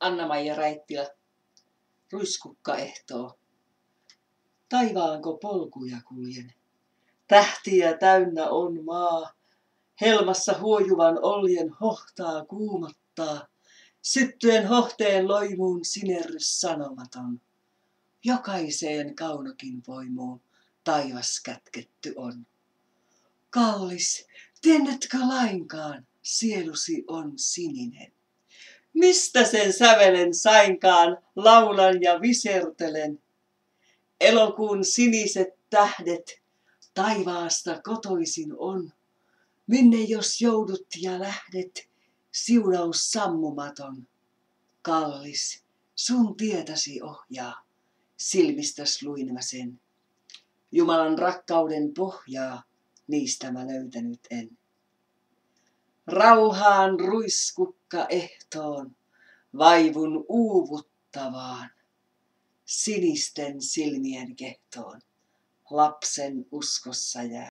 Anna-Maija Räittilä, ruiskukkaehtoo. Taivaanko polkuja kuljen? Tähtiä täynnä on maa. Helmassa huojuvan oljen hohtaa kuumottaa. Syttyen hohteen loimuun sinerrys sanomaton. Jokaiseen kaunokin voimuun taivas kätketty on. Kallis, tiennetkö lainkaan, sielusi on sininen. Mistä sen sävelen sainkaan, laulan ja visertelen. Elokuun siniset tähdet taivaasta kotoisin on. Minne jos joudut ja lähdet, siunaus sammumaton. Kallis, sun tietäsi ohjaa, silmistäs luin mä sen. Jumalan rakkauden pohjaa, niistä mä löytänyt en. Rauhaan ruiskukka ehtoon, vaivun uuvuttavaan. Sinisten silmien kehtoon, lapsen uskossa jää.